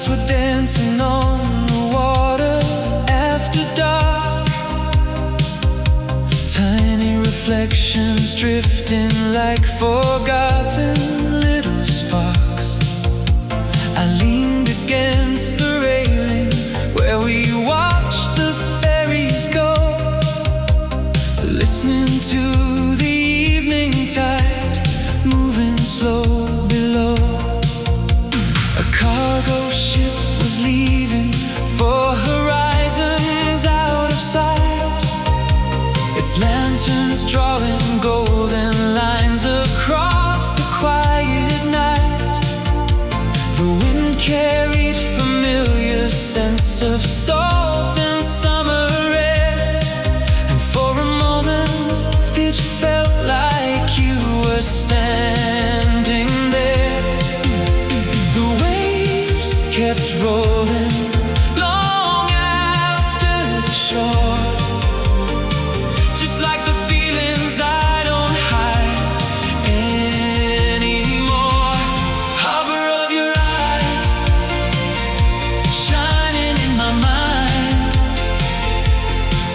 lights were dancing on the water after dark. Tiny reflections drifting like forgotten little sparks. I leaned against the railing where we watched the ferries go, listening to the evening tide moving slow below. A cargo ship was leaving for horizons out of sight, its lanterns drawing golden lines across the quiet night. The wind carried familiar scents of salt and summer air, and for a moment it felt like you were standing there. The waves kept rolling long after the shore, just like the feelings I don't hide anymore. Harbor of your eyes, shining in my mind,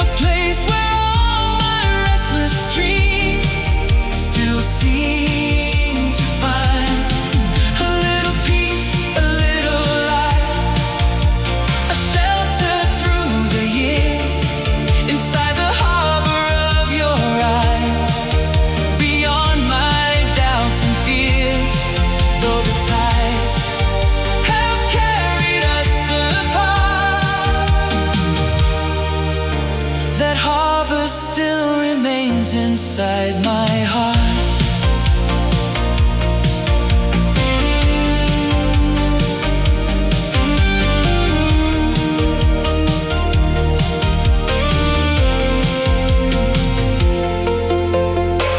a place where all my restless dreams still seem to find a little peace, a little light, a shelter through the years, inside the harbor of your eyes, beyond my doubts and fears. Though the tides have carried us apart, that harbor still remains inside my heart.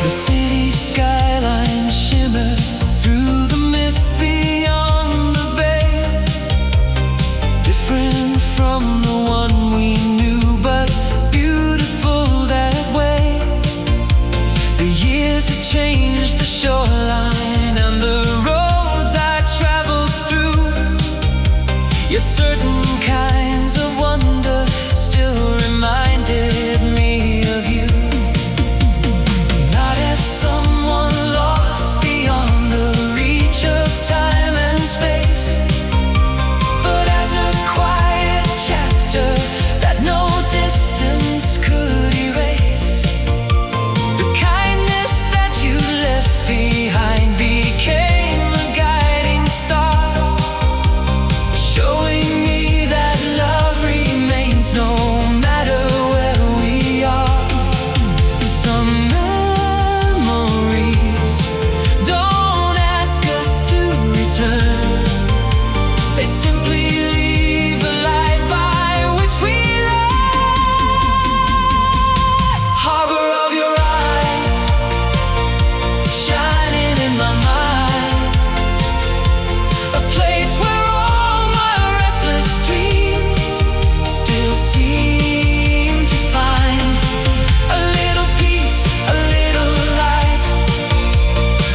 The city skyline shimmered through the mist beyond the bay, different from the one we knew, but beautiful that way. The years have changed the shoreline and the roads I traveled through, yet certain kinds of wonder still reminded me of you. Not as someone lost beyond the reach of time and space, but as a quiet chapter that no distance could erase. The kindness that you left behind became a guiding star, showing me that love remains no matter where we are. Some memories don't ask us to return, they simply leave a light by which we ride. Harbor of your eyes, shining in my mind, a place where all my restless dreams still seem to find a little peace, a little light,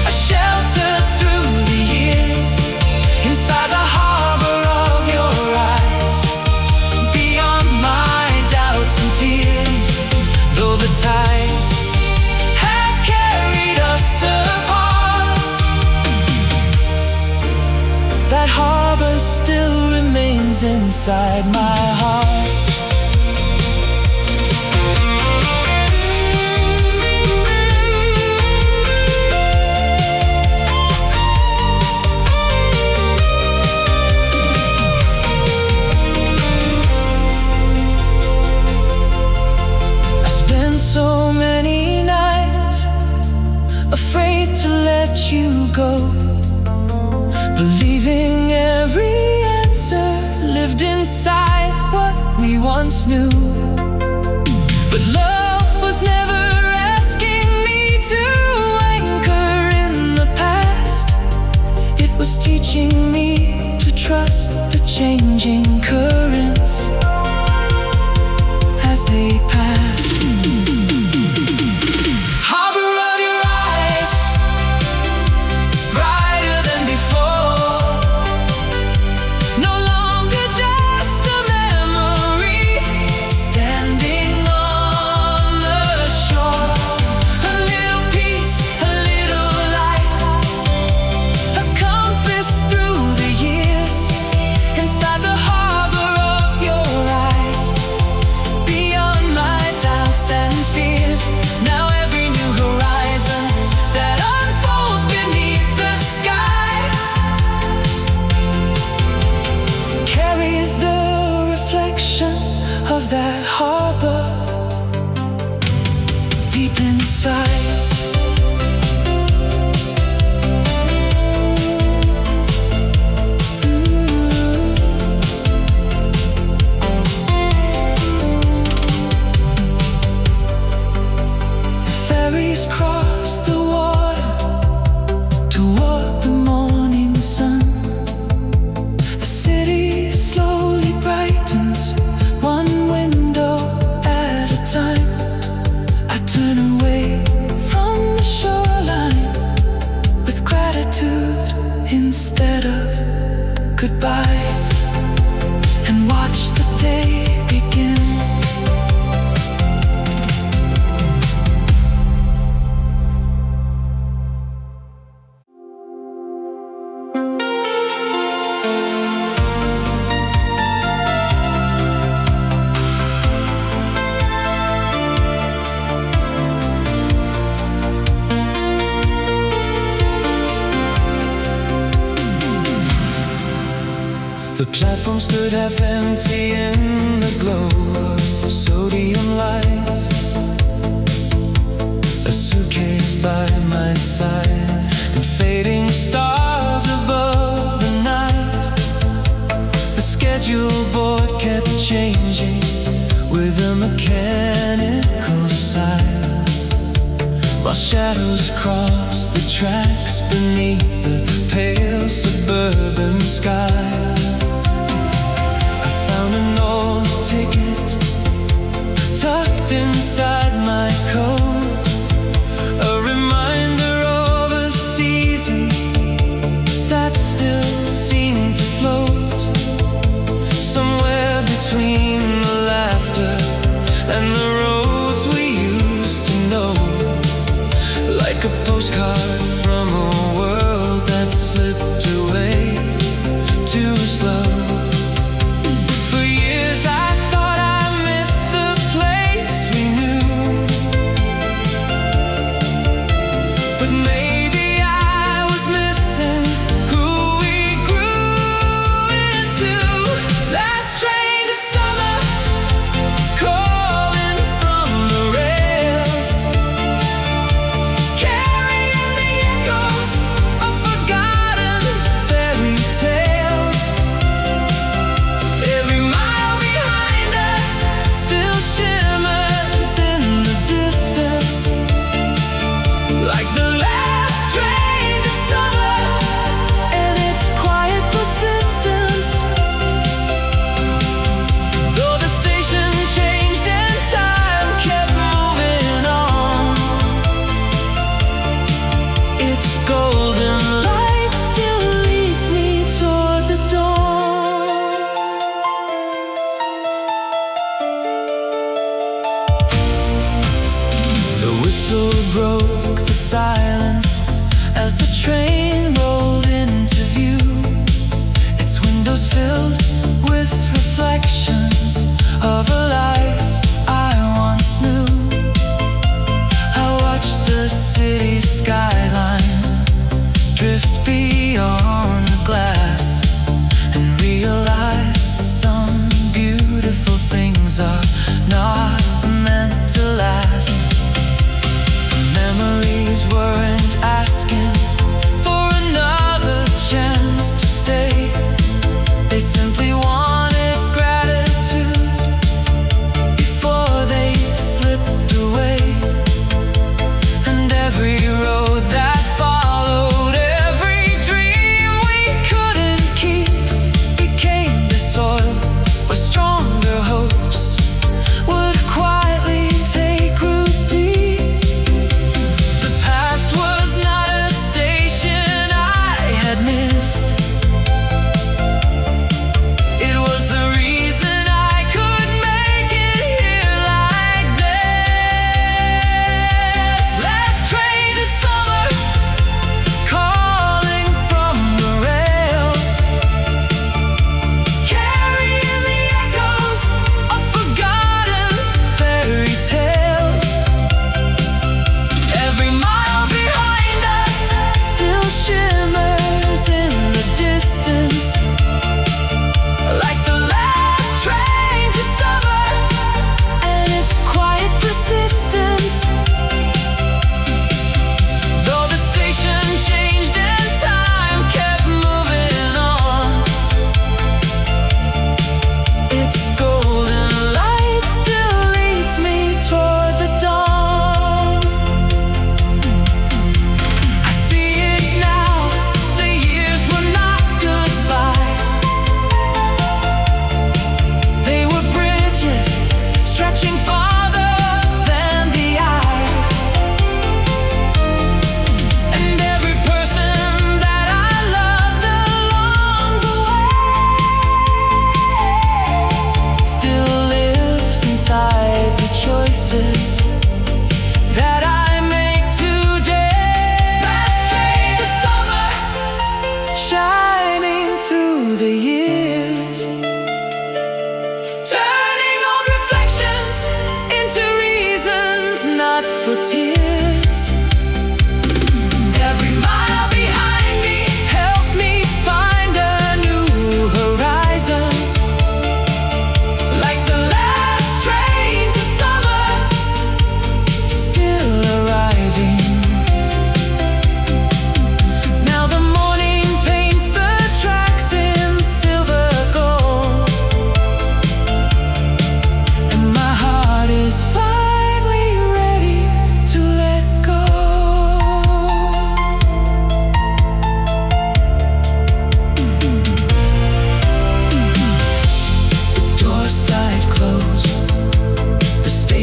a shelter through the years, inside the harbor of your eyes, beyond my doubts and fears. Though the tides have carried us apart, that harbor still remains inside my heart. I spent so many nights afraid to let you go, believing every answer lived inside what we once knew. But love was never asking me to anchor in the past, it was teaching me to trust the changing currents as they pass. Harbor of your eyes, brighter than before, no longer that harbor deep inside. Ferries cross the water toward the morning sun. The city slowly brightens, one window at a time. I turn away from the shoreline with gratitude instead of goodbye, and watch the day begin. The platform stood half empty in the glow of sodium lights. A suitcase by my side and fading stars above the night. The schedule board kept changing with a mechanical sigh, while shadows crossed the tracks beneath the pale suburban sky. An old ticket tucked inside my coat, a reminder of a season that still seemed to float somewhere between the laughter and the roads we used to know, like a postcard from a world that slipped away too slow. Broke the silence as the train rolled into view, its windows filled with reflections of a life I once knew. I watched the city skyline drift beyond the glass and realized some beautiful things are not meant to last. Memories weren't asking for another chance to stay. They simply wanted gratitude before they slipped away. And every road that followed, every dream we couldn't keep, became the soil where stronger hopes would quietly take root deep. The past was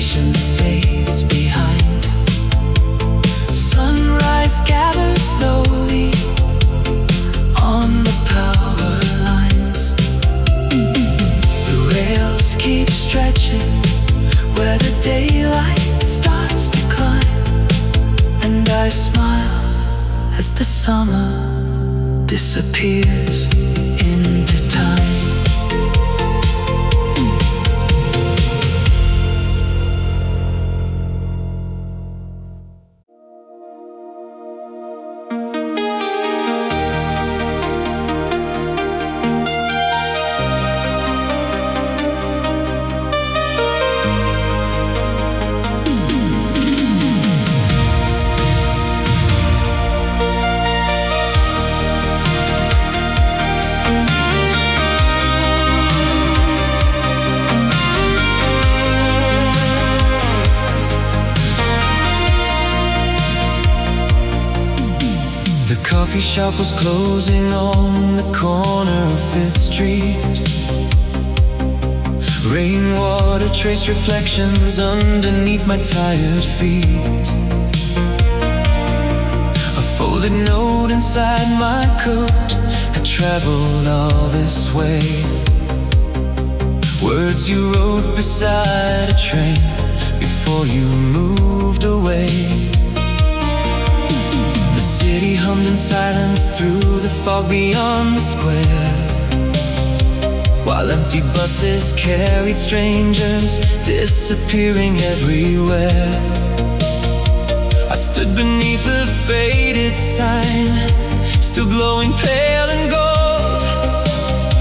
station fades behind. Sunrise gathers slowly on the power lines. The rails keep stretching where the daylight starts to climb, and I smile as the summer disappears into time. The coffee shop was closing on the corner of 5th Street. Rainwater traced reflections underneath my tired feet. A folded note inside my coat had traveled all this way. Words you wrote beside a train before you moved away. The city hummed in silence through the fog beyond the square, while empty buses carried strangers disappearing everywhere. I stood beneath the faded sign, still glowing pale and gold,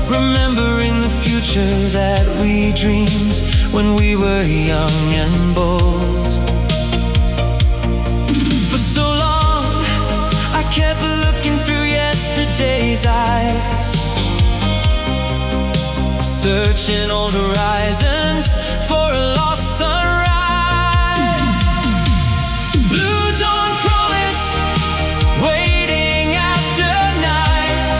remembering the future that we dreamed when we were young and bold. Kept looking through yesterday's eyes, searching old horizons for a lost sunrise. Blue dawn promise, waiting after night,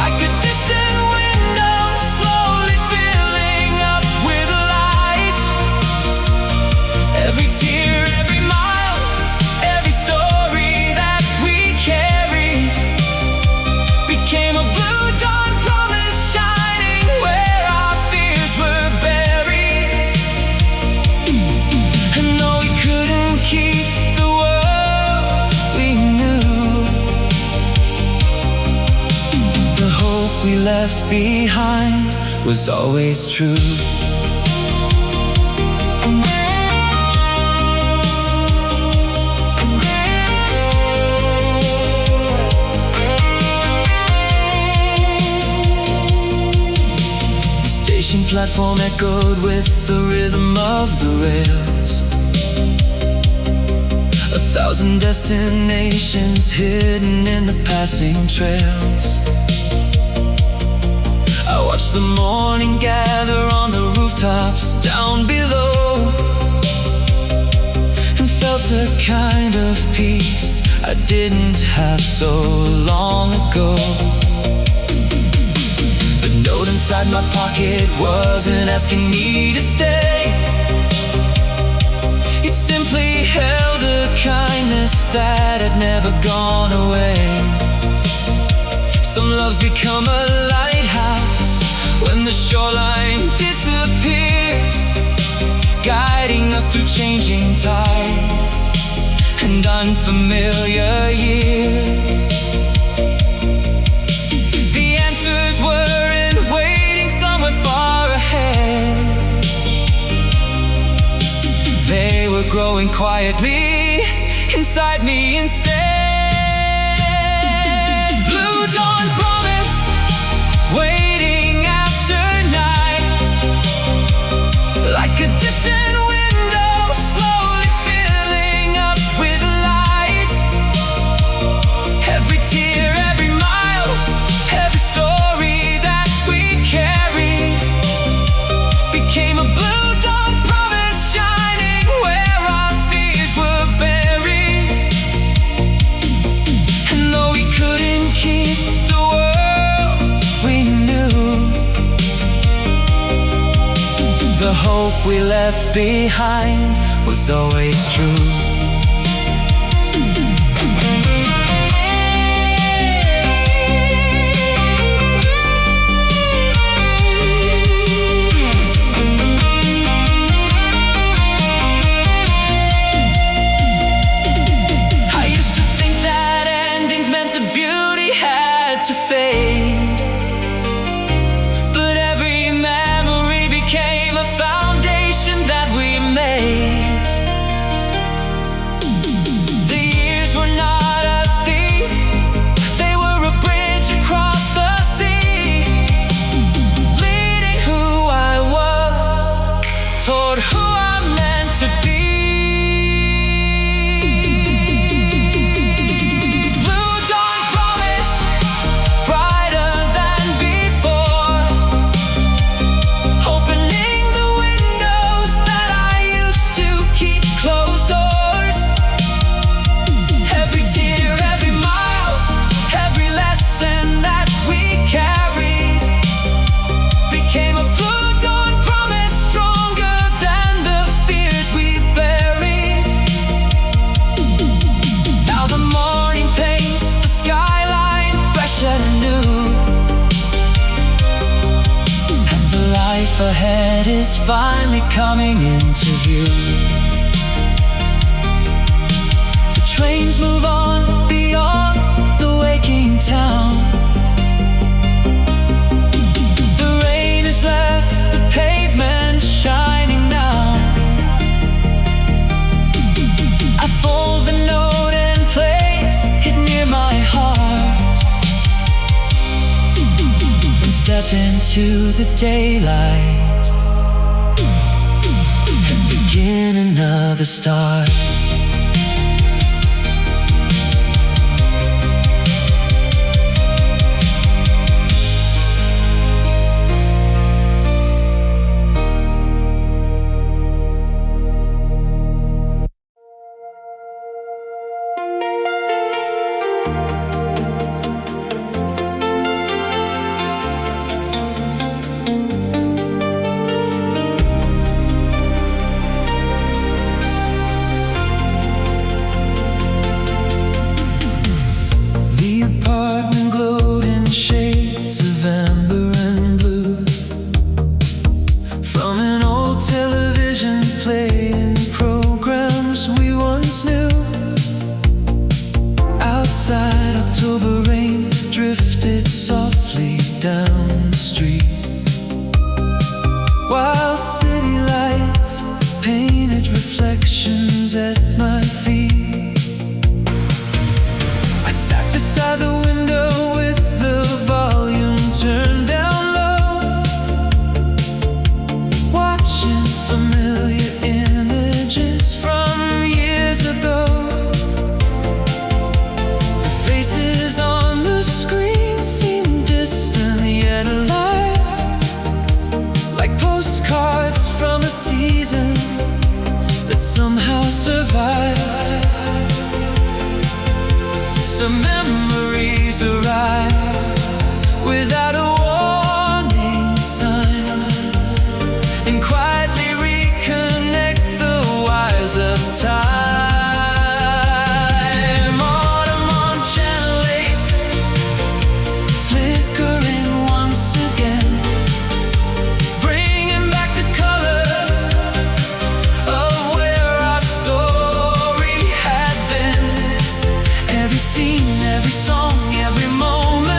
like a distant window slowly filling up with light. Every tear, every mile, every story became a blue dawn promise, shining where our fears were buried. And though we couldn't keep the world we knew, the hope we left behind was always true. Platform echoed with the rhythm of the rails. 1,000 destinations hidden in the passing trails. I watched the morning gather on the rooftops down below, and felt a kind of peace I didn't have so long ago. Note inside my pocket wasn't asking me to stay. It simply held a kindness that had never gone away. Some loves become a lighthouse when the shoreline disappears, guiding us through changing tides and unfamiliar years. The answers were far ahead. They were growing quietly inside me instead. Blue dawn promise, waiting after night, like a distant window slowly filling up with light. Every tear, every mile, every story that we carry became a blue dawn promise, shining where our fears were buried. And though we couldn't keep the world we knew, hope we left behind was always true. To fade, but every memory became a foundation that we made. The years were not a thief, they were a bridge across the sea, leading who I was toward who I'm meant to be. Ahead is finally coming into view. The trains move on beyond the waking town. The rain has left the pavement shining now. I fold the note and place it near my heart, and step into the daylight and begin another start. October rain drifted softly down the street, while city lights painted reflections at my feet. I sat beside the window with the volume turned down low, watching familiar images from years ago. Faces on the screen seem distant yet alive, like postcards from a season that somehow survived. Some memories arrive without a warning sign, and quietly reconnect the wires of time. Every song, every moment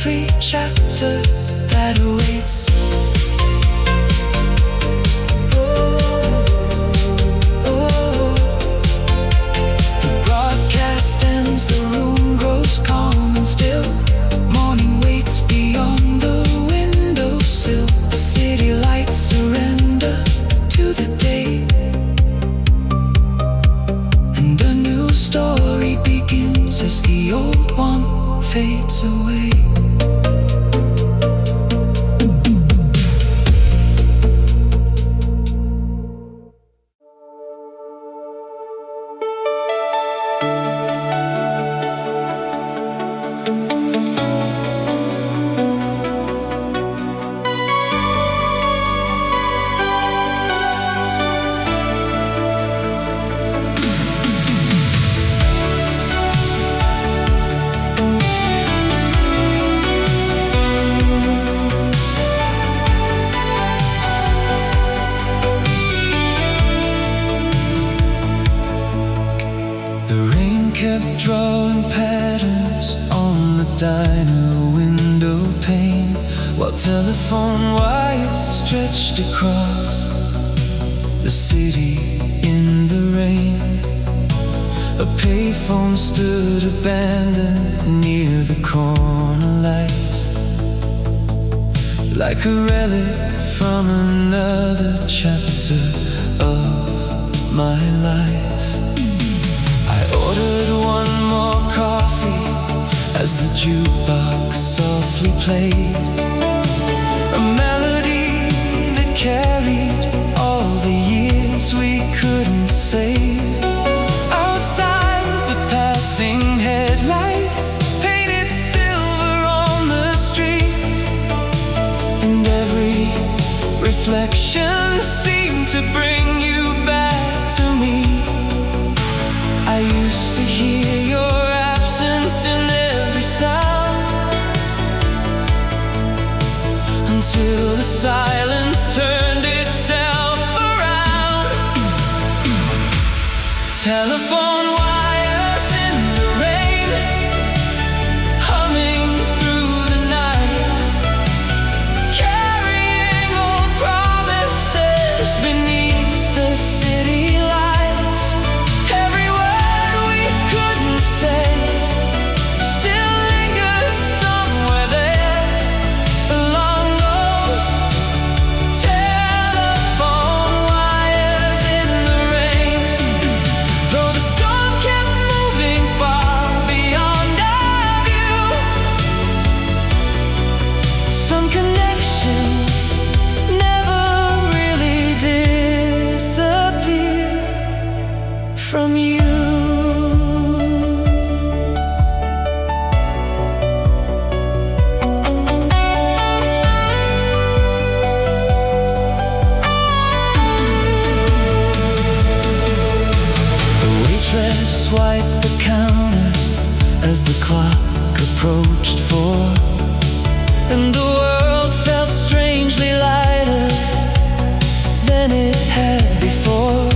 every chapter that awaits. The broadcast ends, the room grows calm and still. Morning waits beyond the windowsill. The city lights surrender to the day, and a new story begins as the old one fades away. Kept drawing patterns on the diner window pane, while telephone wires stretched across the city in the rain. A payphone stood abandoned near the corner light, like a relic from another chapter of my life. Ordered one more coffee as the jukebox softly played a melody that carried all the years we couldn't save. Outside, the passing headlights painted silver on the street, and every reflection seemed to bring you back to me. I used to hear your absence in every sound, until the silence turned itself around. Telephone wires in the rain, humming through the night, carrying old promises beneath the city lights. Every word we couldn't say still lingers somewhere there, along those telephone wires in the rain. Though the storm kept moving far beyond our view, some connections never really disappear from you. The waitress wiped the counter as the clock approached 4, and the world felt strangely lighter than it had before.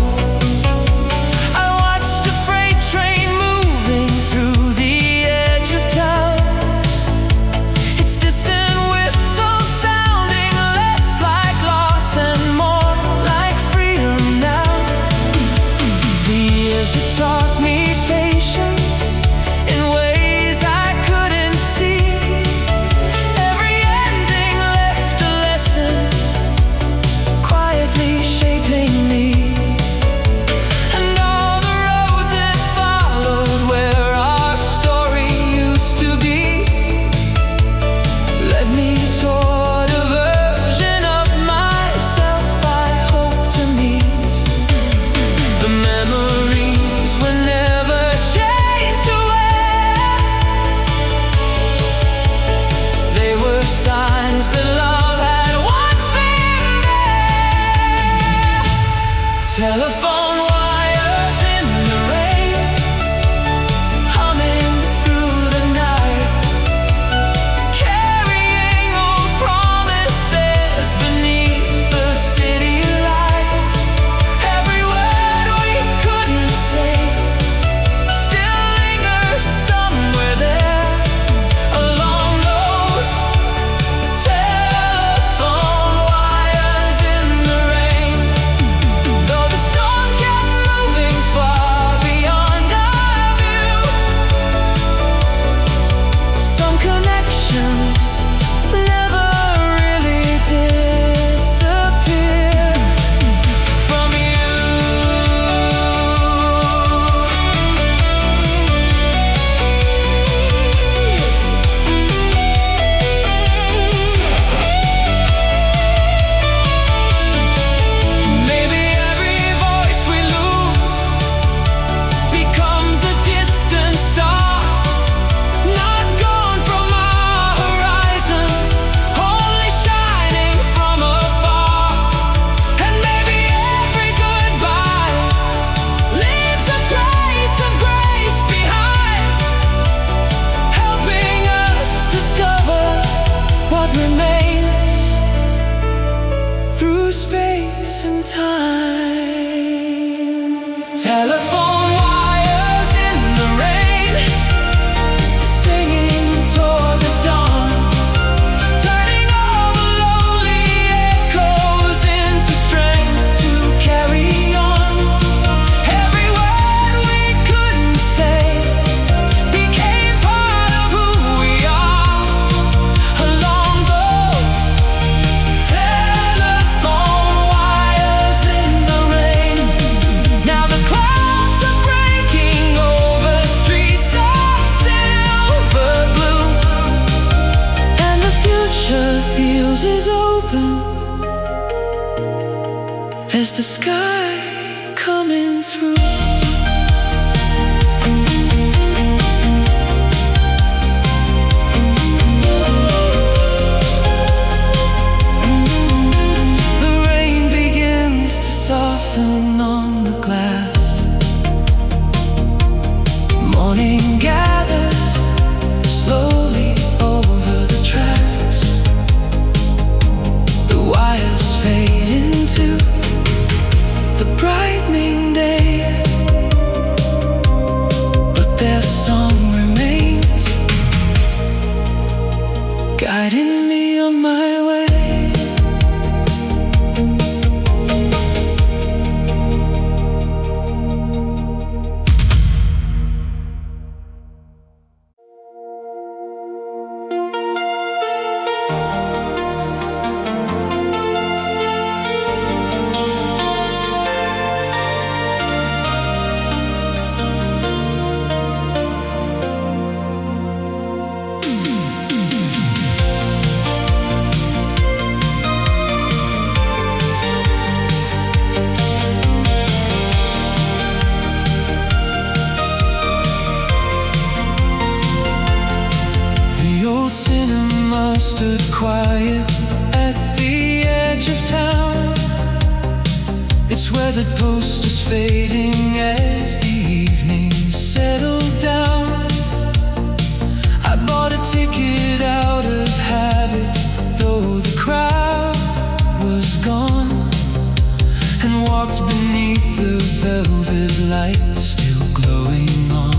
I watched a freight train moving through the edge of town, its distant whistle sounding less like loss and more like freedom now. The years have taught me patience in ways I couldn't see. Every end remains through space and time. Telephone wires in the rain, singing toward the dawn, turning all the lonely echoes into strength to carry on. Every word we couldn't say became part of who we are. Along those telephone wires in the rain, now the clouds are breaking over streets of silver blue, and the future feels as open as the sky coming through. The rain begins to soften on the glass. Morning gathers slowly over the tracks. The wires fade into the brightening day, but their song remains, guiding me on my way. The old cinema stood quiet at the edge of town. It's weathered posters fading as the evening settled down. I bought a ticket out of habit, though the crowd was gone, and walked beneath the velvet light still glowing on.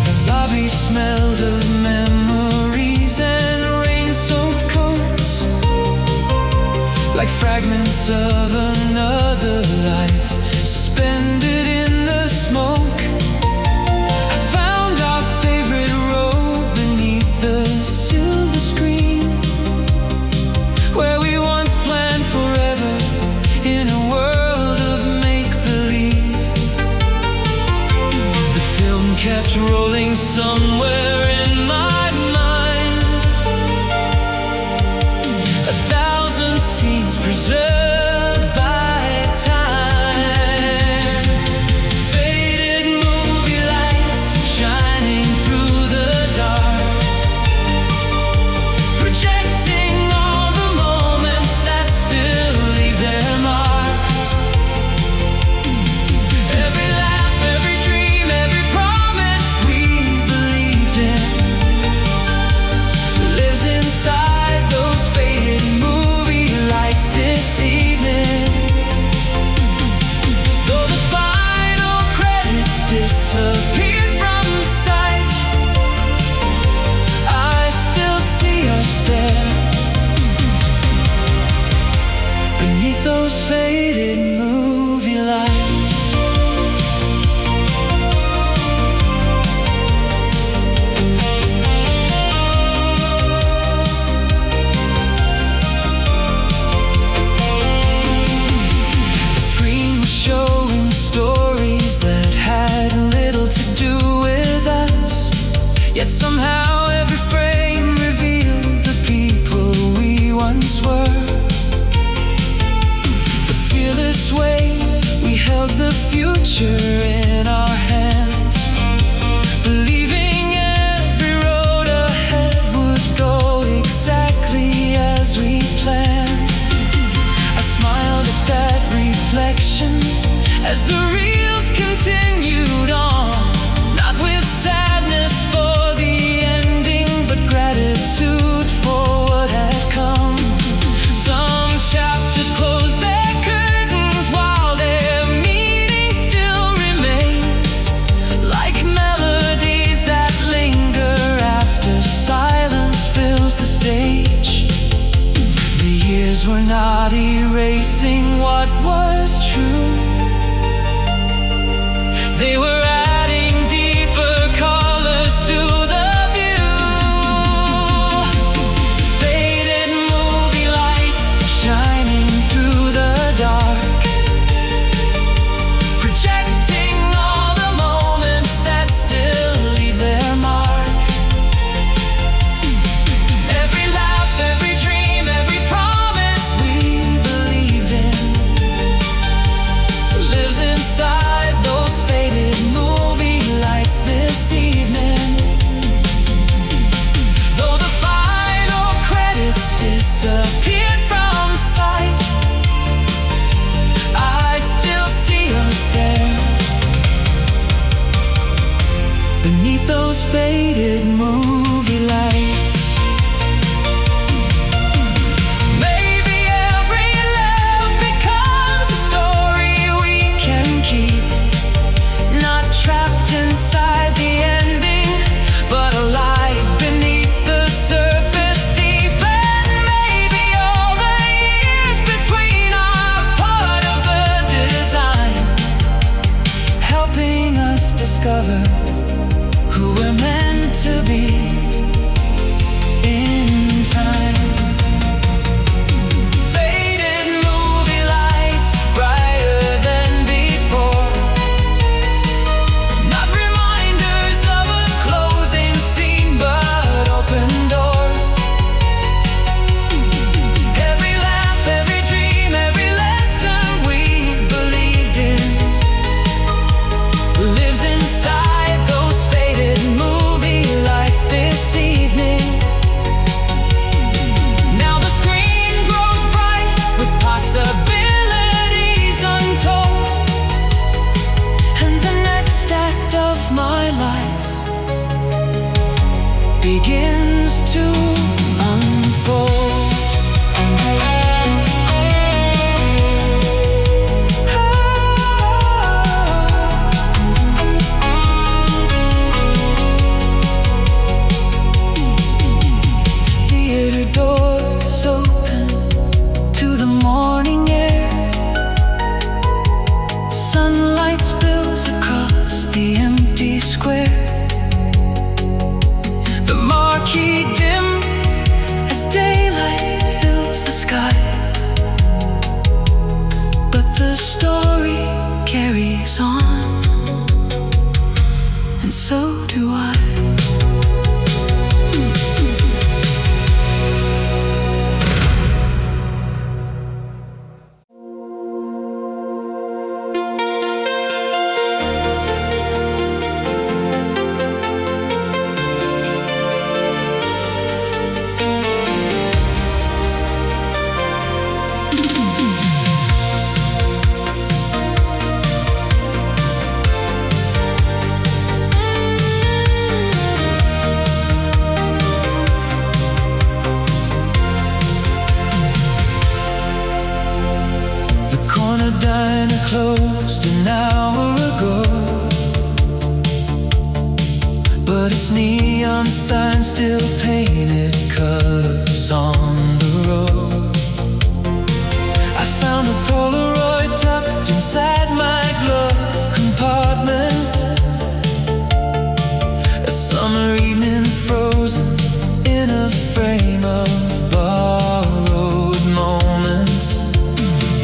The lobby smelled of memories and rain-soaked coats, like fragments of another life suspended in the smoke. I found our favorite row beneath the silver screen, where we once planned forever in a world of make-believe. The film kept rolling somewhere in my mind, a thousand scenes preserved by time. Faded movie lights shining through the dark, projecting all the moments that still leave their mark. Every laugh, every dream, every promise we believed in lives inside those faded movie lights this evening. Though the final credits disappeared from sight, I still see us there beneath those faded movie lights. The screen was showing stories that had little to do with us, yet somehow every frame revealed the people we once were. The fearless way we held the future in our hands, believing every road ahead would go exactly as we planned. I smiled at that reflection as the reels continued on, not with sadness for the ending, but gratitude Words were not erasing what was true. They were adding deeper colors to the view. Faded movie lights shining through the dark, projecting all the moments that still leave their mark. Every laugh, every dream, every promise we believed in lives inside those faded movie lights this evening. Though the final credits disappeared from sight, I still see us there, beneath those faded movie lights. Maybe every love becomes a story we can keep, not trapped inside the ending, but alive beneath the surface deep. And maybe all the years between are part of the design, helping us discover who we're meant to be in time. Faded movie lights, brighter than before, not reminders of a closing scene, but open doors. Every laugh, every dream, every lesson we believed in lives inside those faded movie lights this evening. Now the screen grows bright with possibilities untold, and the next act of my life begins to unfold. Theater doors open to the morning air. Sunlight spills across the empty square. The marquee dims as daylight fills the sky, but the story carries on, and so do I. The corner diner closed an hour ago, but its neon sign still painted colors on the road. I found a Polaroid tucked inside my glove compartment, a summer evening frozen in a frame of borrowed moments.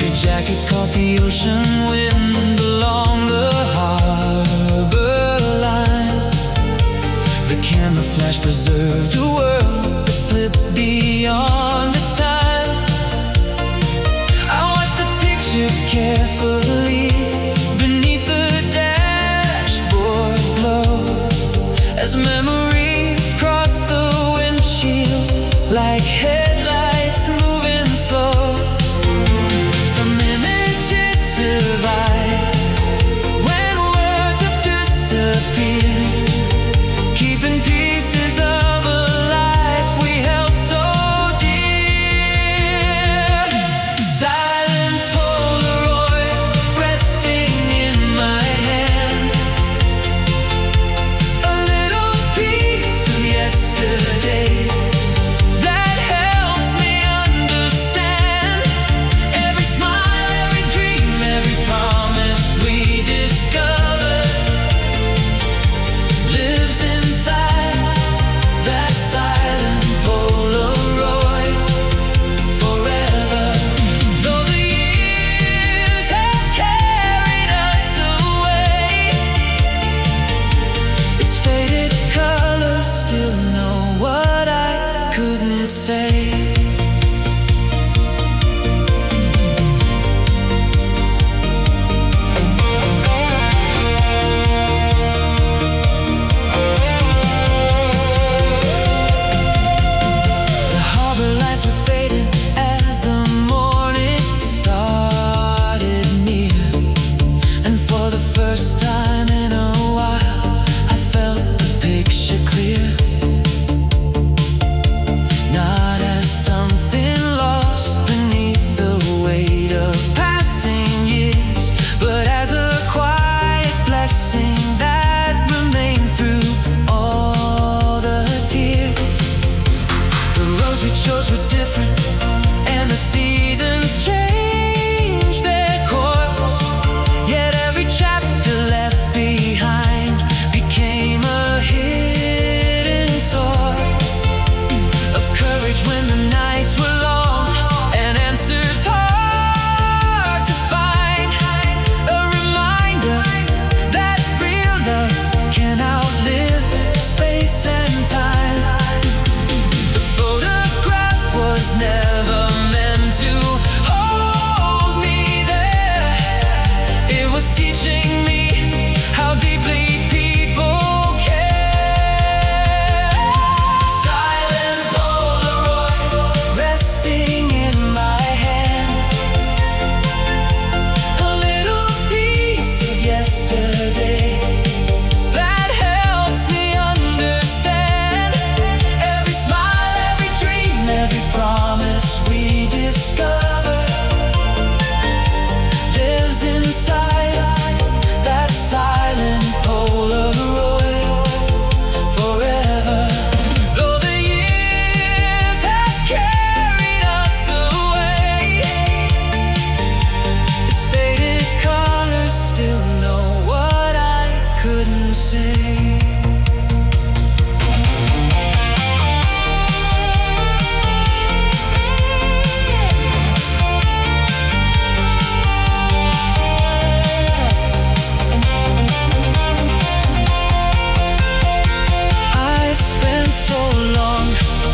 Your jacket caught the ocean wind along the harbor line. The camera flash preserved a world that slipped beyond its time. I watched the picture carefully beneath the dashboard glow, as memories cross the windshield like headlights moving slow. Some images survive when words have disappeared, keeping pieces of a life we held so dear. Silent Polaroid resting in my hand, a little piece of yesterday that held couldn't say.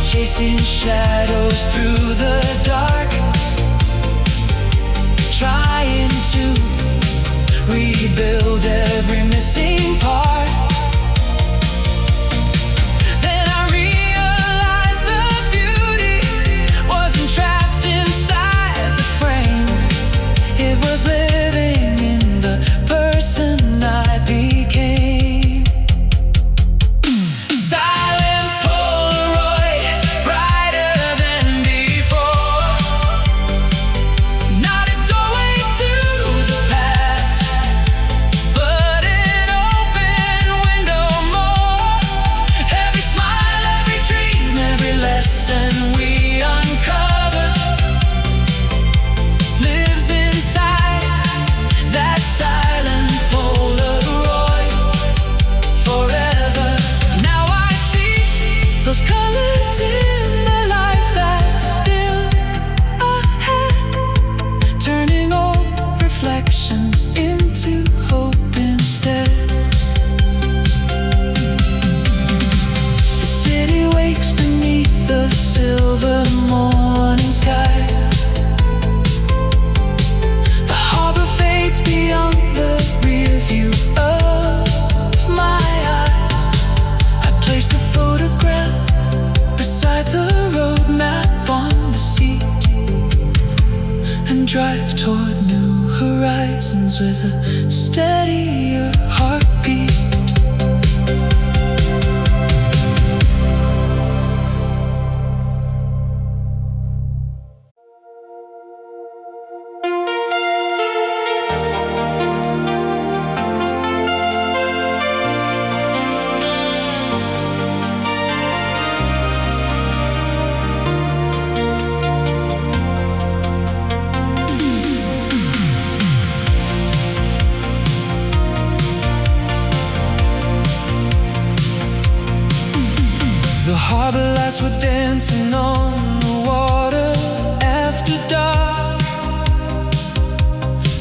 Chasing shadows through the dark, trying to rebuild every missing part. Then I realized the beauty wasn't trapped inside the frame. It was living in the person I became. Into hope instead. The city wakes beneath the silver morning sky. The harbor fades beyond the rear view of my eyes. I place the photograph beside the road map on the seat and drive toward new horizons with a steadier heartbeat. The harbor lights were dancing on the water after dark.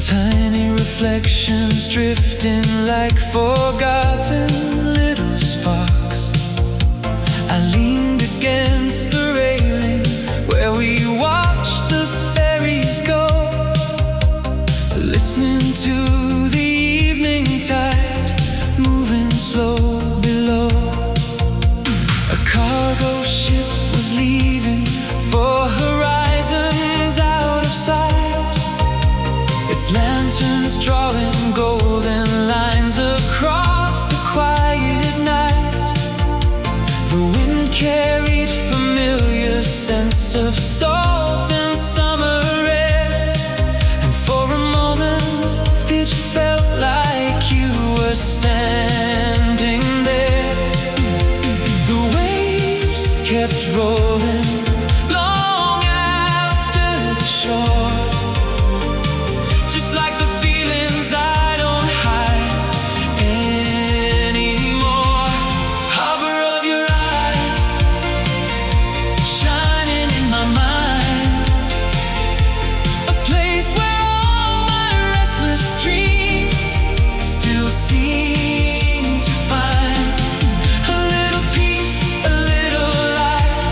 Tiny reflections drifting like forgotten little sparks. I leaned against the railing sense of salt and summer air. And for a moment it felt like you were standing there. The waves kept rolling long after the shore, just like the feelings I don't hide anymore. Harbor of your eyes, shining in my mind, a place where all my restless dreams still seem to find a little peace, a little light,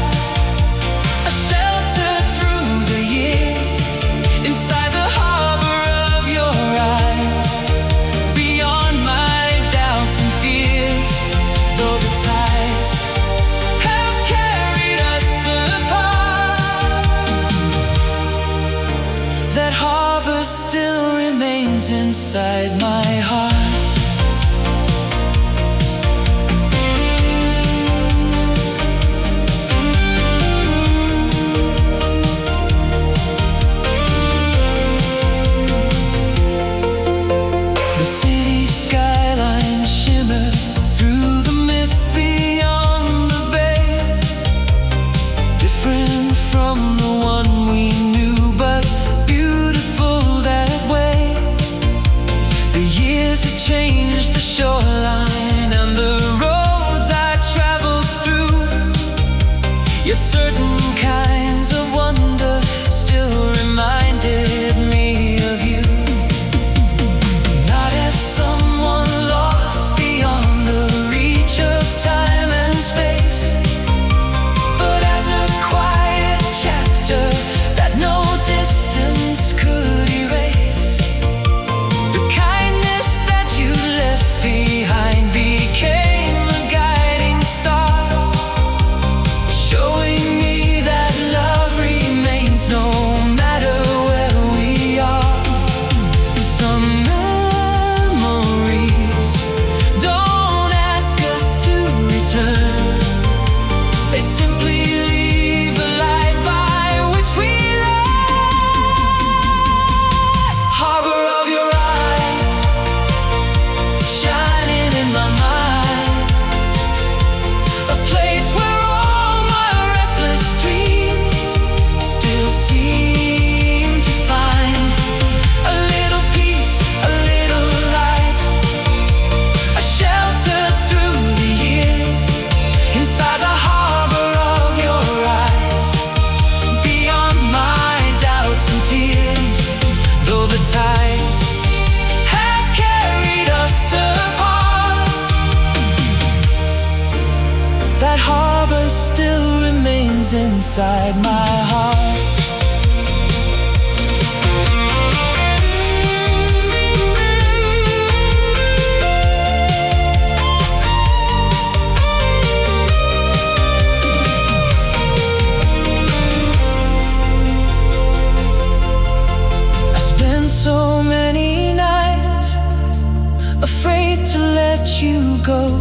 a shelter through the years, inside the harbor of your eyes, beyond my doubts and fears. Though the tides have carried us apart, that harbor still remains inside my heart. The city skyline shimmer through the mist beyond the bay, different from the one we knew, but beautiful that way. The years have changed the shoreline and the roads I traveled through, yet certain kinds of wonder still reminded me of you. Not as someone lost beyond the reach of time and space, but as a quiet chapter that no distance could erase. The kindness that you left behind became a guiding star, showing me that love remains no matter where we are. Some memories don't ask us to return, they simply leave a light by which we ride. Harbor of your eyes, shining in my mind, a place where all my restless dreams still seem to find a little peace, a little light, a shelter through the years, inside the harbor of your eyes, beyond my doubts and fears. Though the tides have carried us apart, that harbor still remains inside my heart. I spent so many nights afraid to let you go,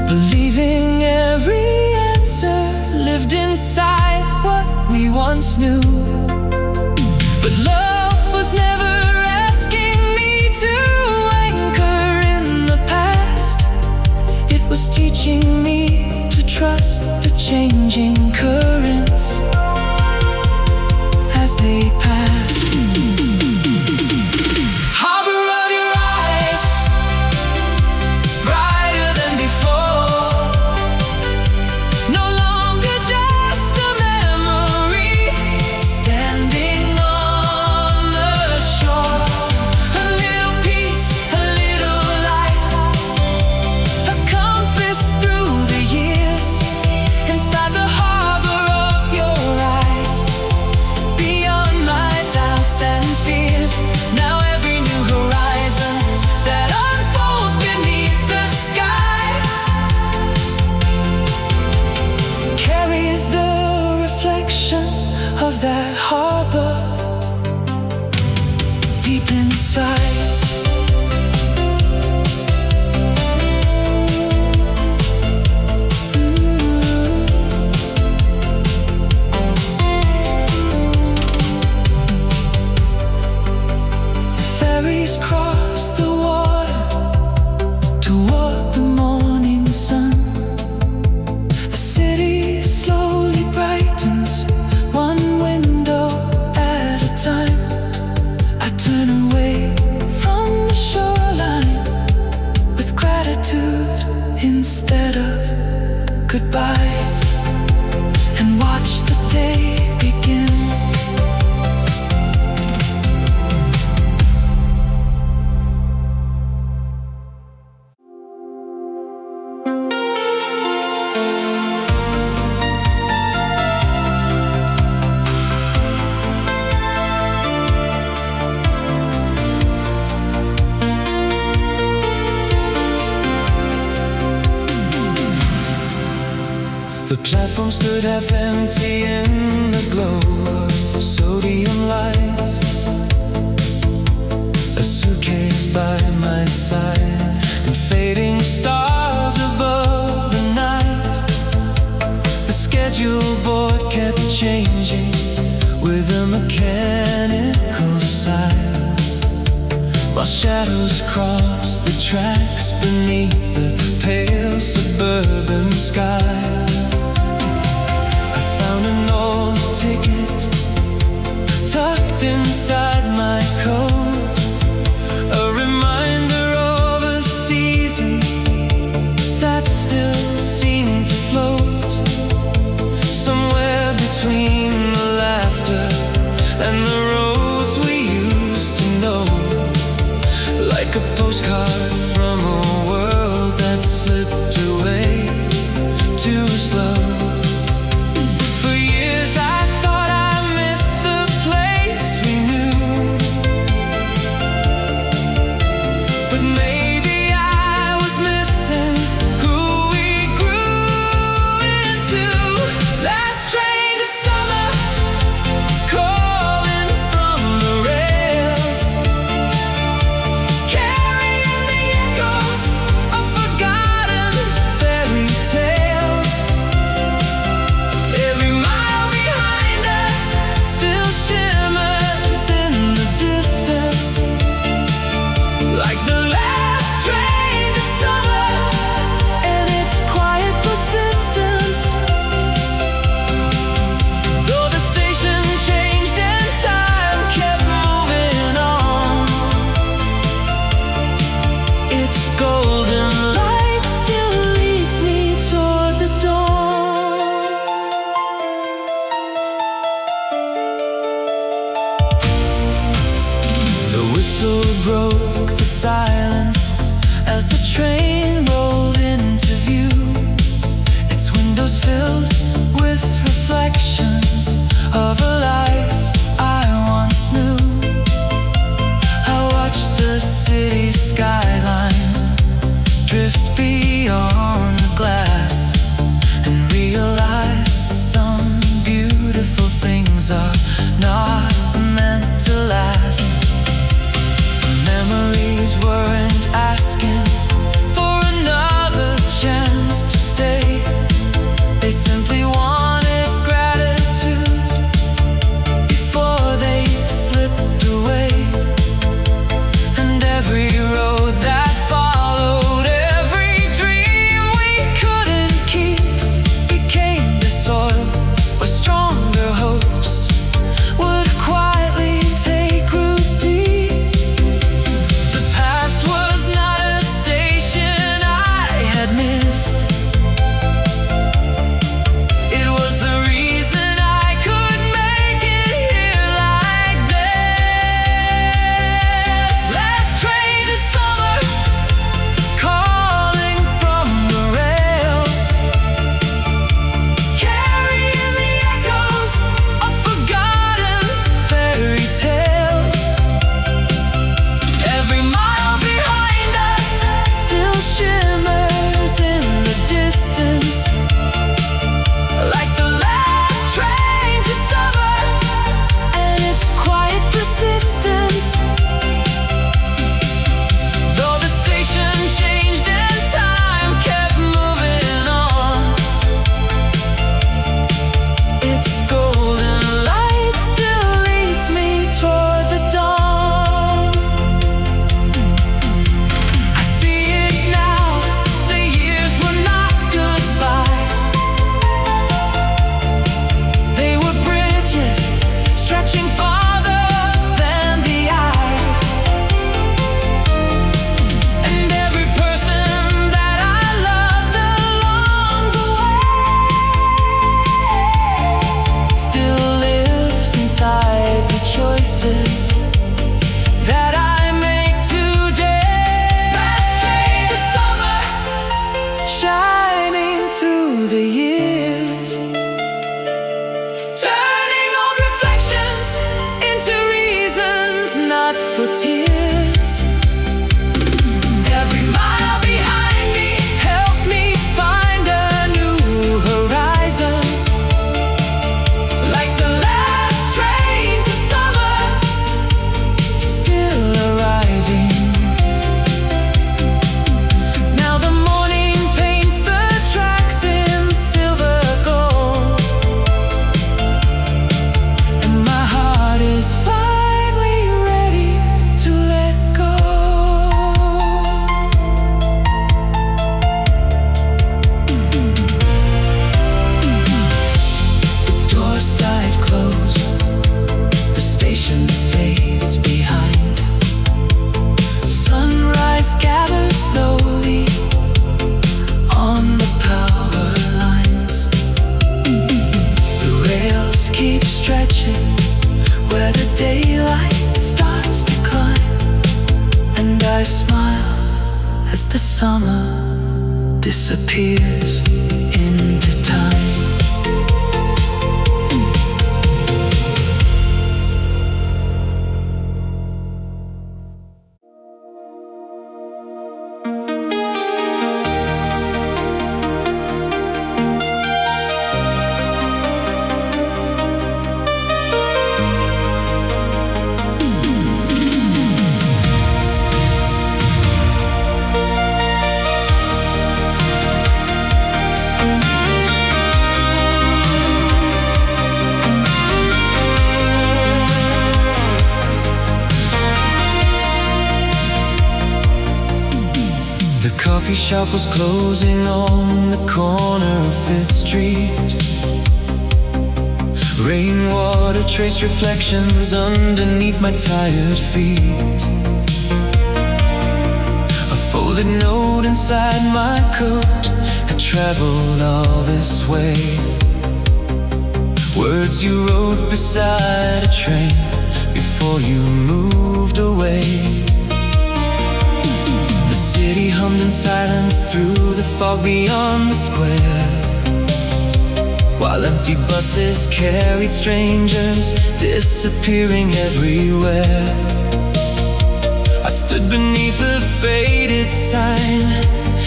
believing every answer lived inside what we once knew. But love was never asking me to anchor in the past, it was teaching me to trust the changing currents as they pass. Harbor of your eyes, brighter than before, no longer just a memory standing on the shore. A little peace, a little light, a compass through the years, inside the harbor stood half empty in the glow of sodium lights. A suitcase by my side and fading stars above the night. The schedule board kept changing with a mechanical sigh, while shadows crossed the tracks beneath the pale suburban sky. I found an old ticket tucked inside my coat, a reminder of a season that still seemed to float somewhere between the laughter and the roads we used to know, like a postcard from a world that slipped away too slow. For years I thought I missed the place we knew, but maybe I was missing who we grew into. Last train to summer, calling from the rails, carrying the echoes of forgotten fairy tales. Every mile behind us still shimmers in the distance, like the last train to summer and its quiet persistence. Though the station changed and time kept moving on, its golden light still leads me toward the dawn. The whistle broke the silence as the train rolled into view, its windows filled with reflections of a life I once knew. I watched the city skyline drift beyond the glass and realized some beautiful things are not meant to last. The memories weren't asking for another chance to stay. They simply wanted gratitude before they slipped away. And every road that followed, every dream we couldn't keep, became the soil where stronger hopes would quietly take root deep. The past was not a station I had missed. It was the reason I could make it here like this. Last train to summer, calling from the rails, carrying the echoes of forgotten fairy tales. Every mile behind us still shimmers in the distance, like the last train to summer and its quiet persistence. Though the station changed and time kept moving on, its golden light still leads me toward the dawn. I see it now, the years were not goodbye. They were bridges stretching farther than the eye. And every person that I loved along the way the summer disappears into time. The coffee shop was closing on the corner of 5th Street. Rainwater traced reflections underneath my tired feet. A folded note inside my coat had traveled all this way. Words you wrote beside a train before you moved away. The city hummed in silence through the fog beyond the square, while empty buses carried strangers disappearing everywhere. I stood beneath the faded sign,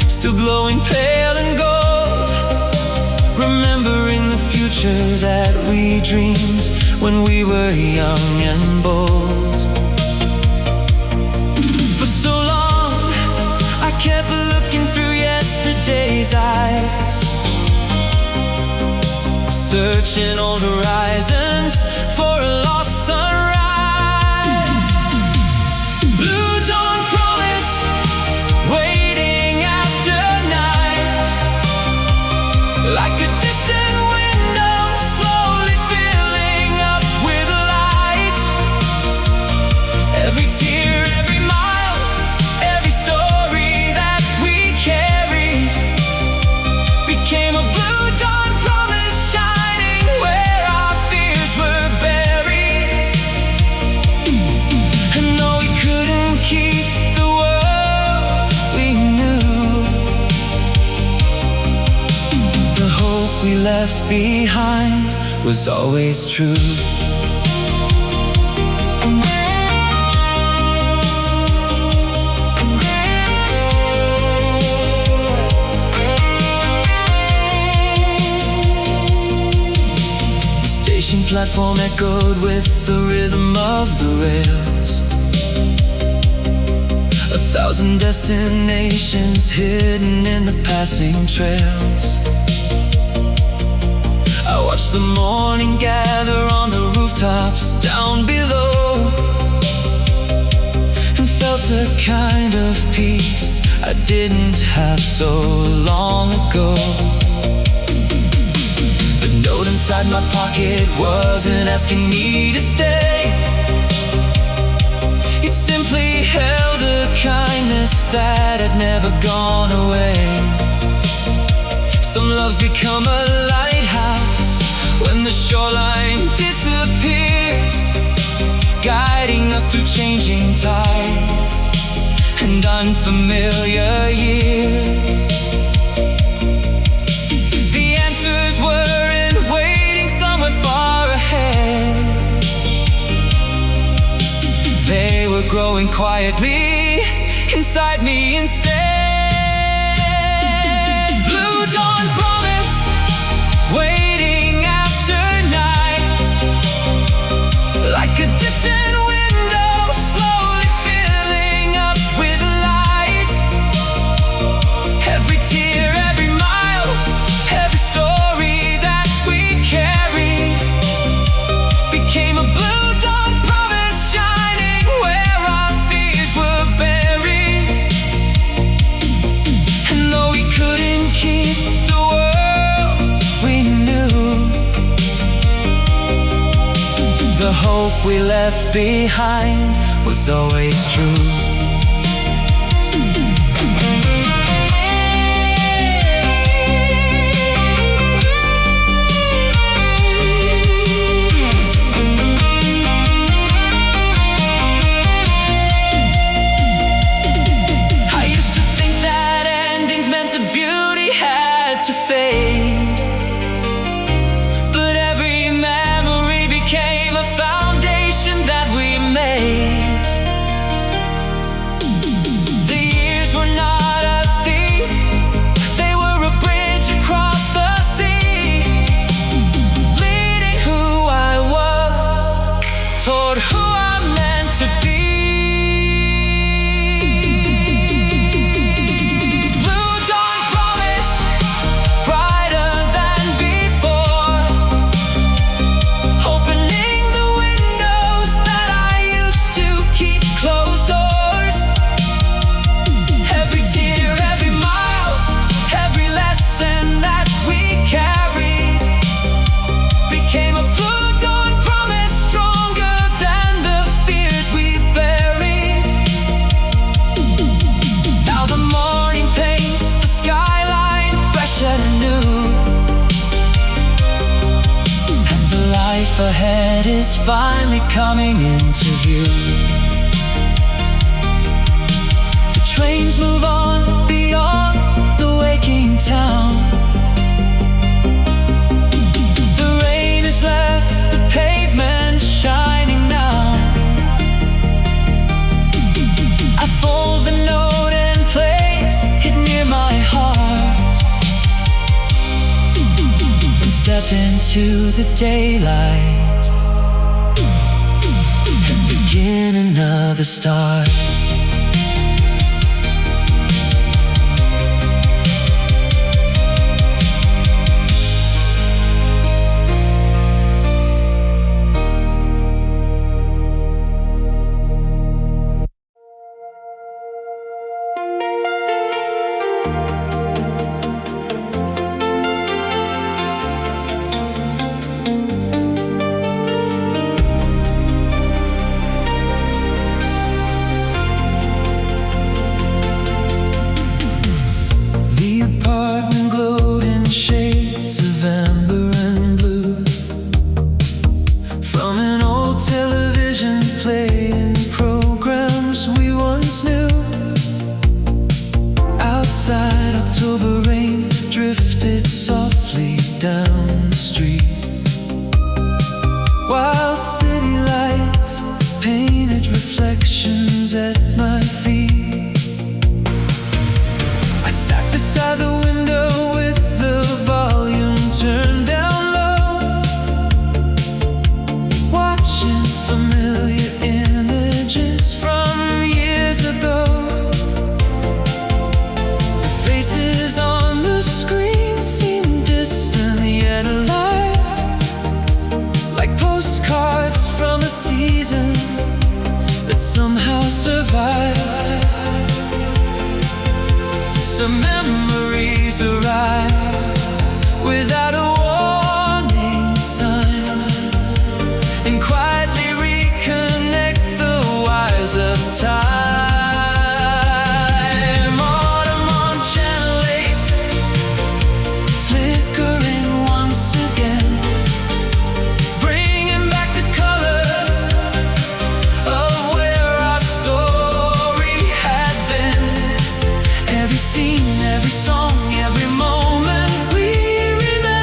still glowing pale and gold, remembering the future that we dreamed when we were young and bold. Kept looking through yesterday's eyes, searching old horizons for a lost sunrise. Blue dawn promise, waiting after night, like a distant window slowly filling up with light. Every tear, every mile, every story became a blue dawn promise, shining where our fears were buried. And though we couldn't keep the world we knew, the hope we left behind was always true. Platform echoed with the rhythm of the rails. 1,000 destinations hidden in the passing trails. I watched the morning gather on the rooftops down below, and felt a kind of peace I didn't have so long ago. The note inside my pocket wasn't asking me to stay. It simply held a kindness that had never gone away. Some loves become a lighthouse when the shoreline disappears, guiding us through changing tides and unfamiliar years. The answers were waiting somewhere far ahead. They were growing quietly inside me instead. Blue dawn promise, waiting after night, like a distant window slowly filling up with light. Every tear, every mile, every story that we carried became a blue dawn promise, shining where our fears were buried. And though we couldn't keep the world we knew, the hope we left behind was always true. I used to think that life ahead is finally coming into view. The trains move on beyond the waking town. The rain has left the pavement shining now. I fold the note and place it near my heart, and step into the daylight and begin another start. October rain drifted softly down the street, while city lights painted reflections at my feet. I sat beside the window with the volume turned down low, watching familiar images from years ago. Faces on the screen seem distant yet alive, like postcards from a season that somehow survived. Some memories arrive without a warning sign, and quietly reconnect the wires of time. Every song, every moment we remember.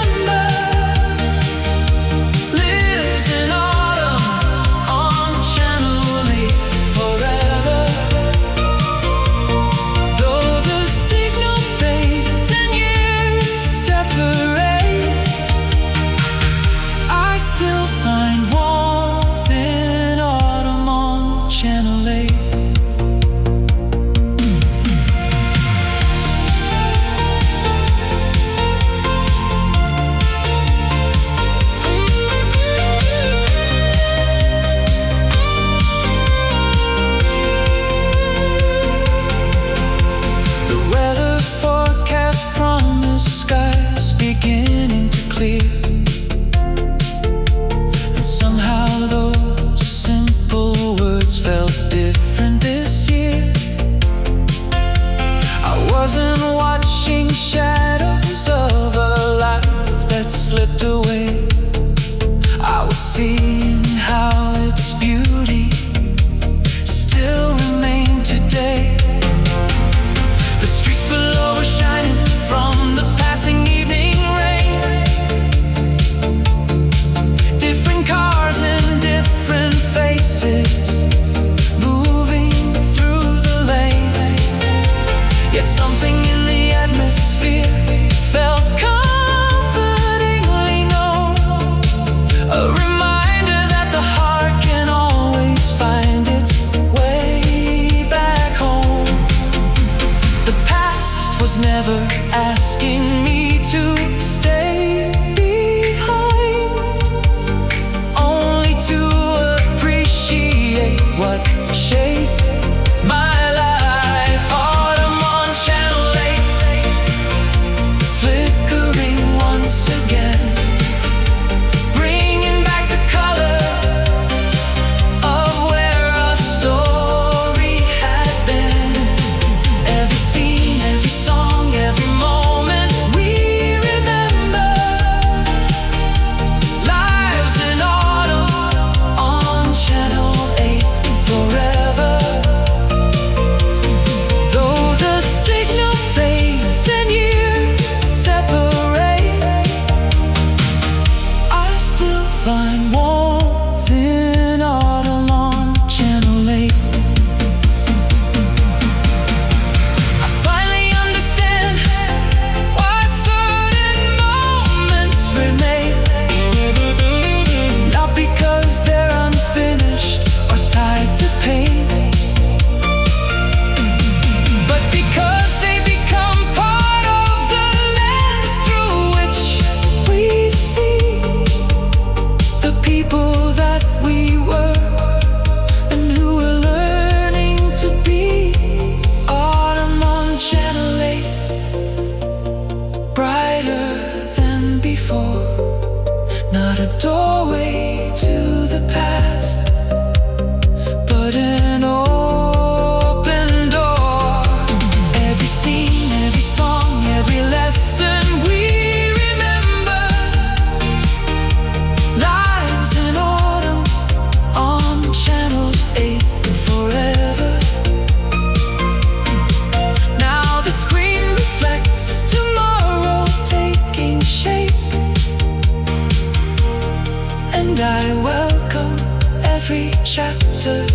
find warmth in autumn on Channel 8. I finally understand why certain moments remain, not because they're unfinished or tied to pain, but because they become part of the lens through which we see the people that we were and who we're learning to be. Autumn on Channel 8, brighter than before, not a doorway to the past, but an open door. Every scene, every song, every lesson we remember lies in autumn on Channel 8 forever. Now the screen reflects tomorrow taking shape, and I welcome every chapter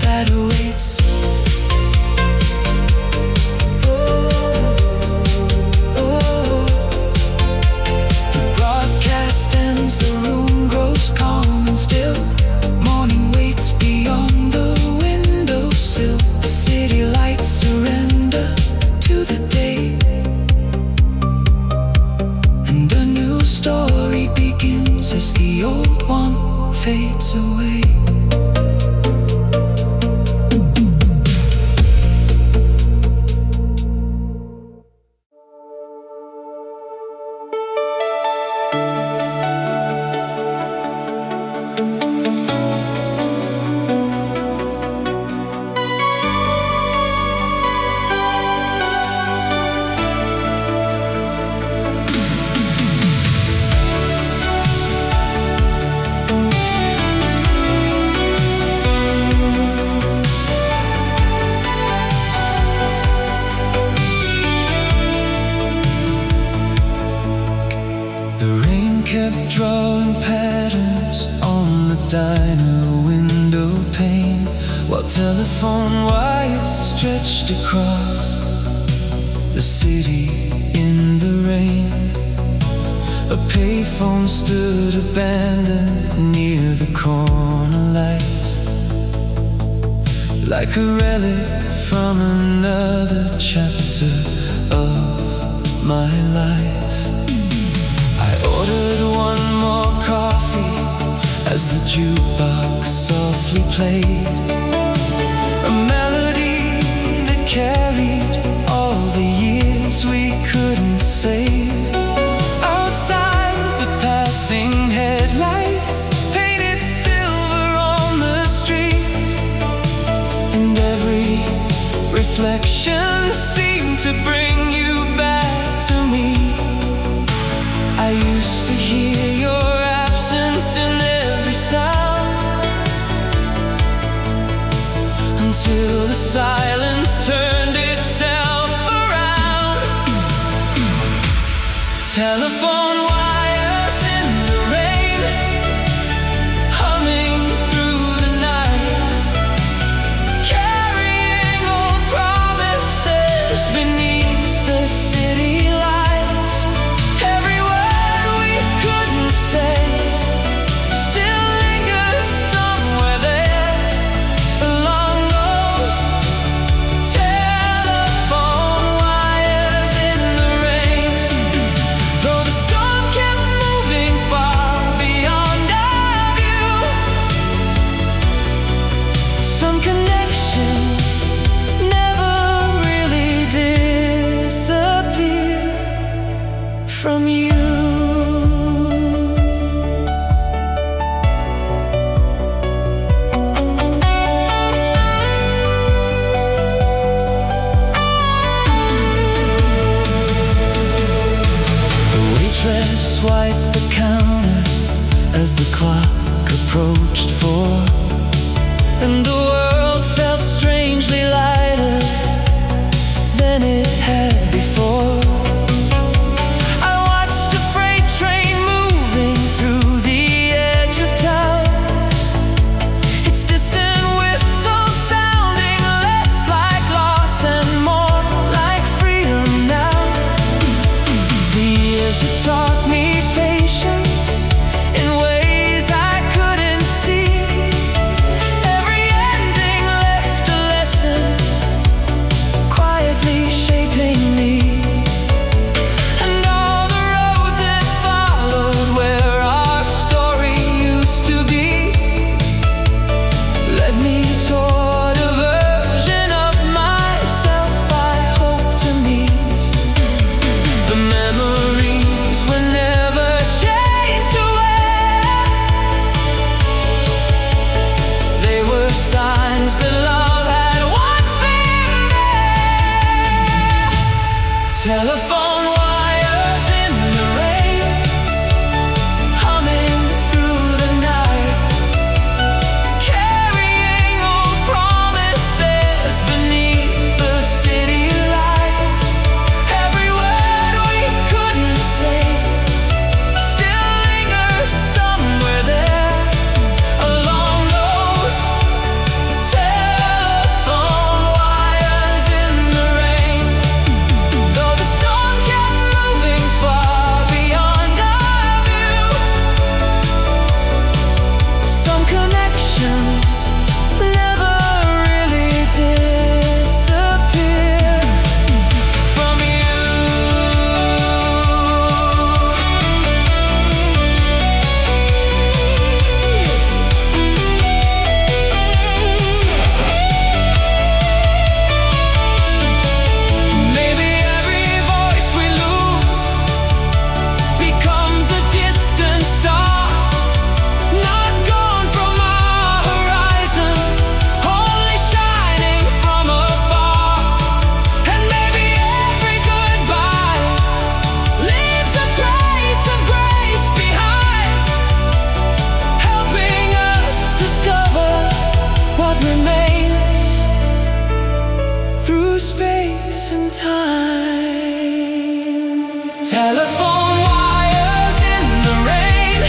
that awaits. The broadcast ends, the room grows calm and still. Morning waits beyond the windowsill. The city lights surrender to the day, and a new story begins as the old one fades away. The rain kept drawing patterns on the diner window pane, while telephone wires stretched across the city in the rain. A payphone stood abandoned near the corner light, like a relic from another chapter of my life. I ordered one more coffee as the jukebox softly played a melody that carried all the years we couldn't save. Outside, the passing headlights painted silver on the street, and every reflection seemed to bring you back to me. I used to hear your absence in every sound, until the silence turned itself around. Telephone wires in the rain, humming through the night, carrying old promises beneath the city lights. Every word we couldn't say still lingers somewhere there along those telephone wires in the rain. Though the storm kept moving far beyond our view, some connections never really disappear from you. The waitress wiped the counter as the clock approached 4, and the world felt strangely lighter than it had before. I watched a freight train moving through the edge of time. Telephone wires in the rain,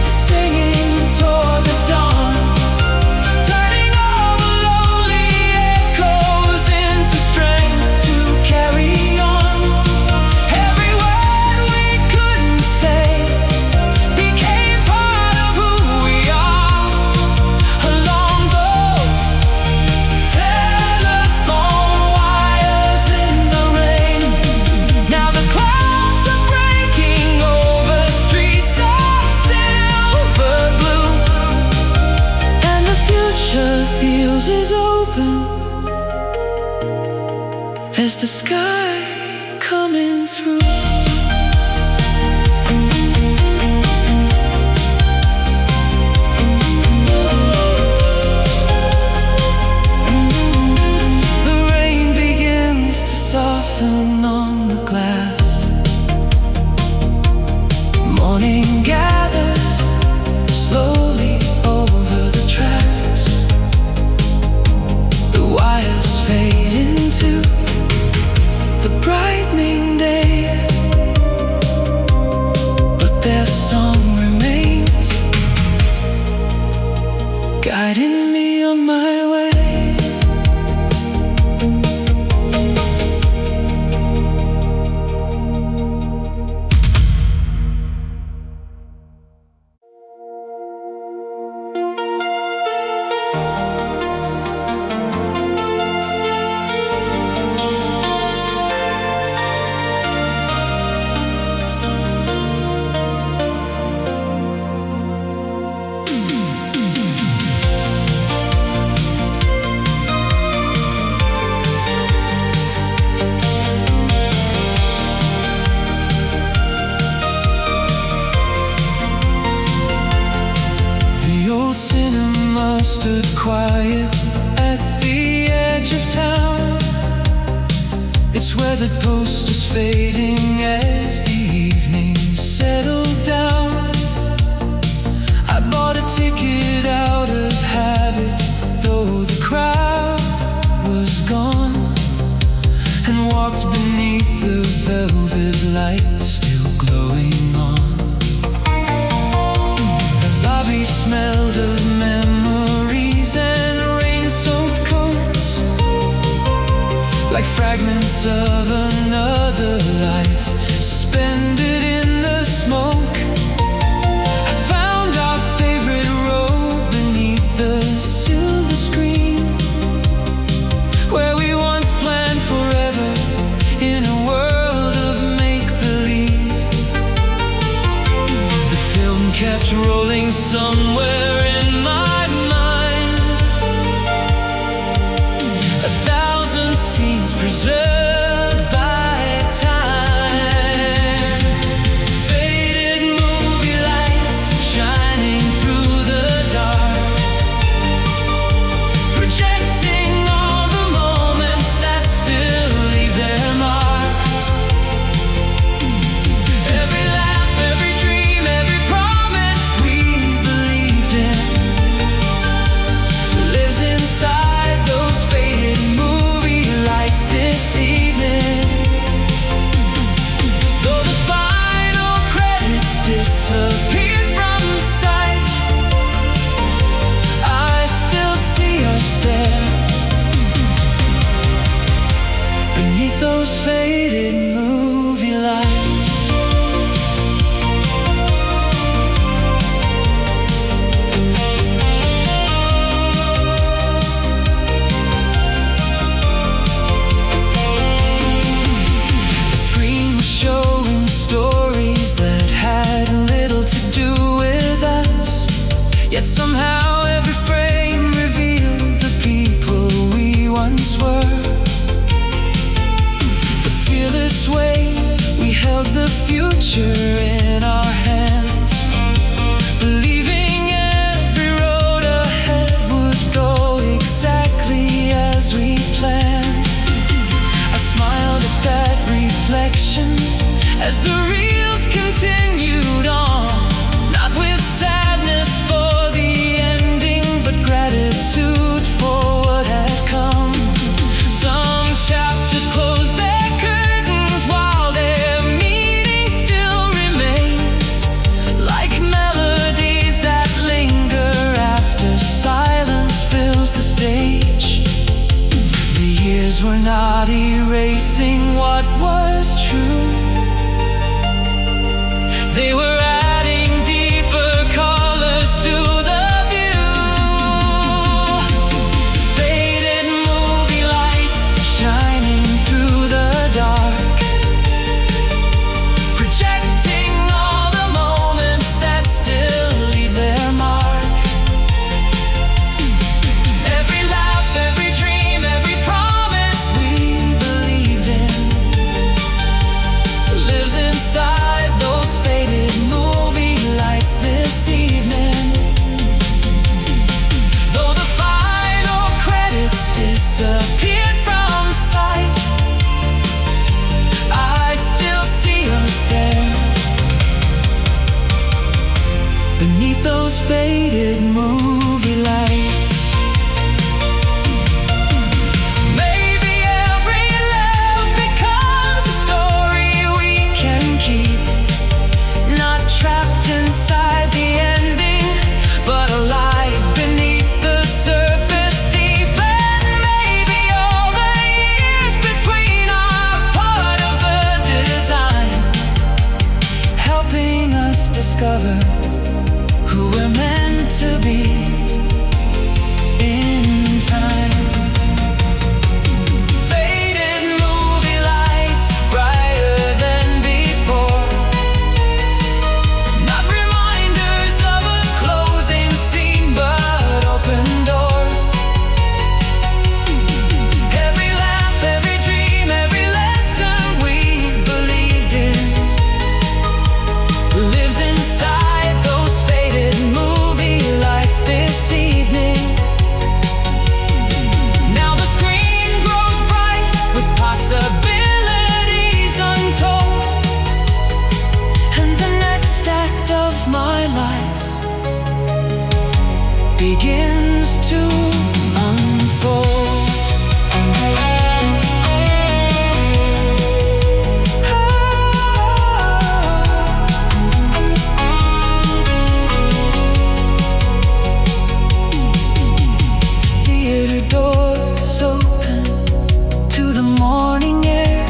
singing toward the dawn, turning all the lonely echoes into strength to carry on. Every word we couldn't say became part of who we are. Along those telephone wires in the rain, now the clouds are breaking over streets of silver blue, and the future feels as open as the sky coming through. The rain begins to soften on the glass. Morning gathers slowly over the tracks. The wires fade into the brightening day, but their song remains, guiding me on my way. The old cinema stood quiet at the edge of town. It's weathered posters fading as the evening settled down. I bought a ticket out of habit, though the crowd was gone, and walked beneath the velvet light still glowing on. The lobby smelled of memories and rain-soaked coats, like fragments of another life suspended in the smoke. I found our favorite row beneath the silver screen, where we once planned forever in a world of make-believe. The film kept rolling somewhere in my mind, a thousand scenes preserved by time. Faded movie lights shining through the dark, projecting all the moments that still leave their mark. Every laugh, every dream, every promise we believed in lives inside those faded movie lights this evening. Though the final credits disappeared from sight, I still see us there, beneath those faded movie lights. The screen was showing stories that had little to do with us, yet somehow every frame revealed the people we once were. The fearless way we held the future in our hands, believing every road ahead would go exactly as we planned. I smiled at that reflection as the reels continued on, not with sadness for the ending, but gratitude for what had come. Some chapters close beneath those faded movie lights. Maybe every love becomes a story we can keep, not trapped inside the ending, but alive beneath the surface deep. And maybe all the years between are part of the design, helping us discover who we're meant to be in time. Faded movie lights, brighter than before, not reminders of a closing scene, but open doors. Every laugh, every dream, every lesson we believed in lives inside those faded movie lights this evening. Now the screen grows bright with possibilities untold, and the next act of my life begins to unfold. Theater doors open to the morning air.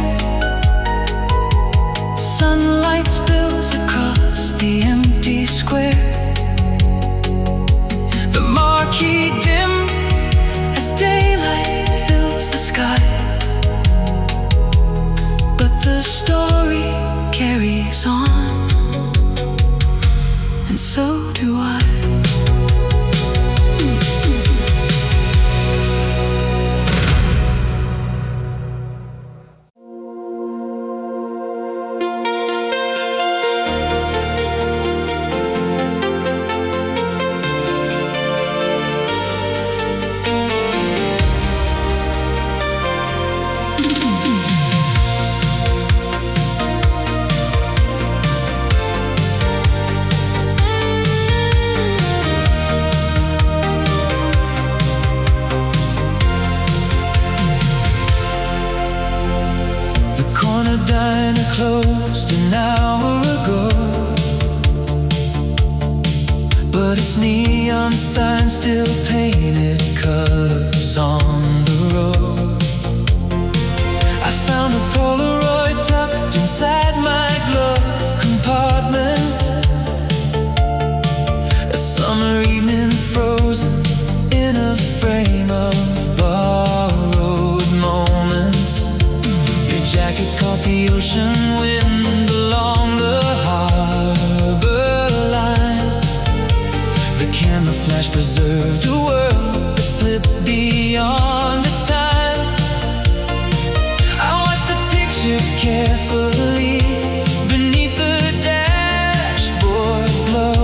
Sunlight spills across the empty square. The marquee dims as daylight fills the sky, but the story carries on, and so do I. The corner diner closed an hour ago, but its neon sign still painted colors on the road. I found a Polaroid tucked inside my glove compartment, a summer evening frozen in a frame of borrowed moments. Your jacket caught the ocean wind along the harbor line. The camera flash preserved a world that slipped beyond its time. I watched the picture carefully beneath the dashboard glow,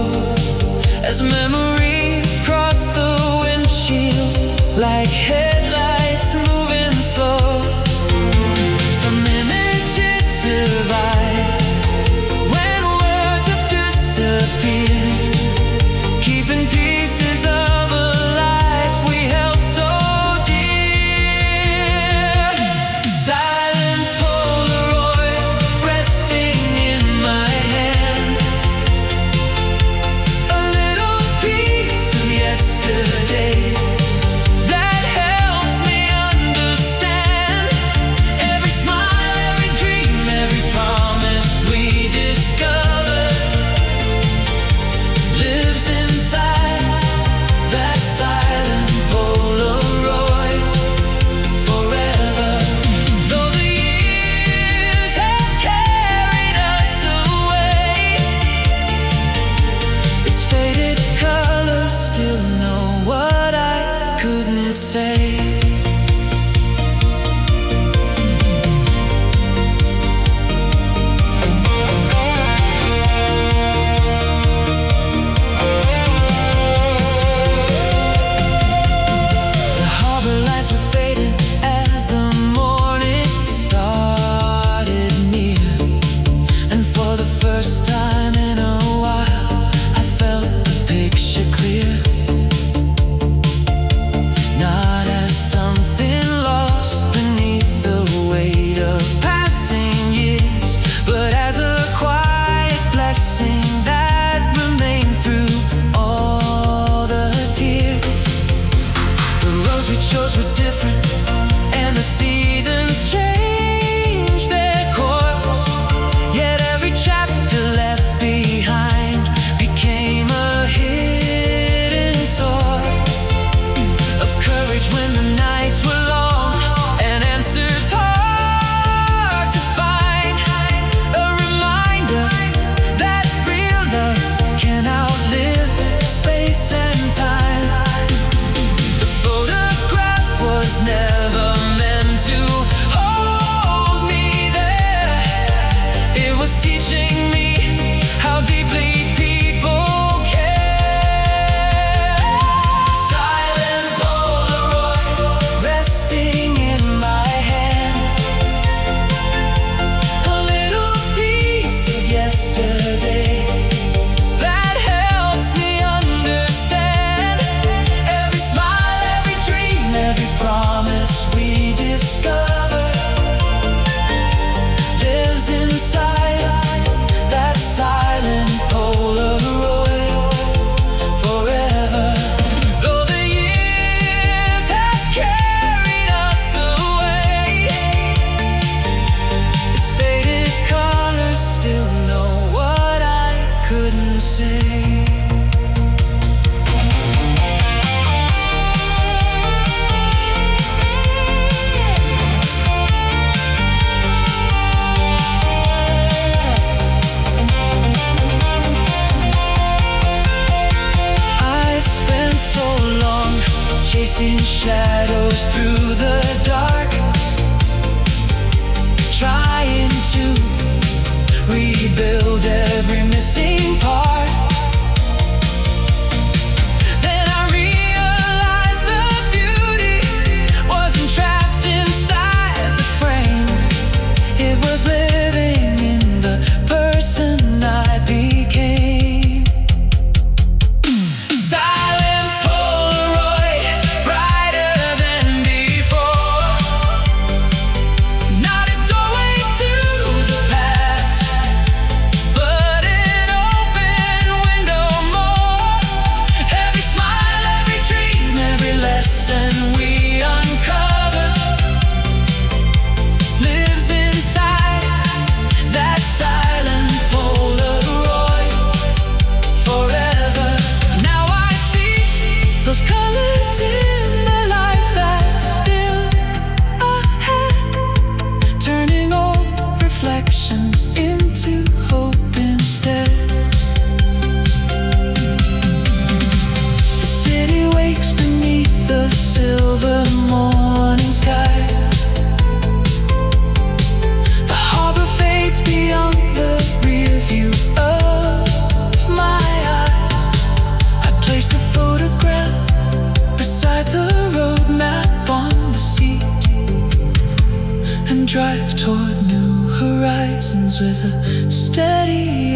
as memories cross the windshield like headlights moving slow. Some images survive when words have disappeared, keeping pieces of a life we held so dear. Silent Polaroid resting in my hand, a little piece of yesterday that helps me understand shores were different, and the seasons changed their course. Yet every chapter left behind became a hidden source of courage when the nights were long and answers hard to find. A reminder that real love can outlive space and time. The photograph was never meant to hold me there. It was teaching me how deeply people care. Silent Polaroid resting in my hand, a little piece of yesterday that helps me understand. Every smile, every dream, every promise we discover lives inside that silent Polaroid forever. Though the years have carried us away, its faded colors still know what I couldn't say. I spent so long chasing shadows through the dark, trying to rebuild every missing part. Then I realized the beauty wasn't trapped inside the frame. It was living in the person I became. Silent Polaroid, brighter than before. Not a doorway to the past, but an open window more. Every smile, every dream, every lesson we uncover lives inside that silent Polaroid forever. Now I see those colors in the life that's still ahead, turning old reflections into hope instead. The city wakes beneath the silver morning sky. The harbor fades beyond the rear view of my eyes. I place the photograph beside the road map on the seat and drive toward new horizons with a steady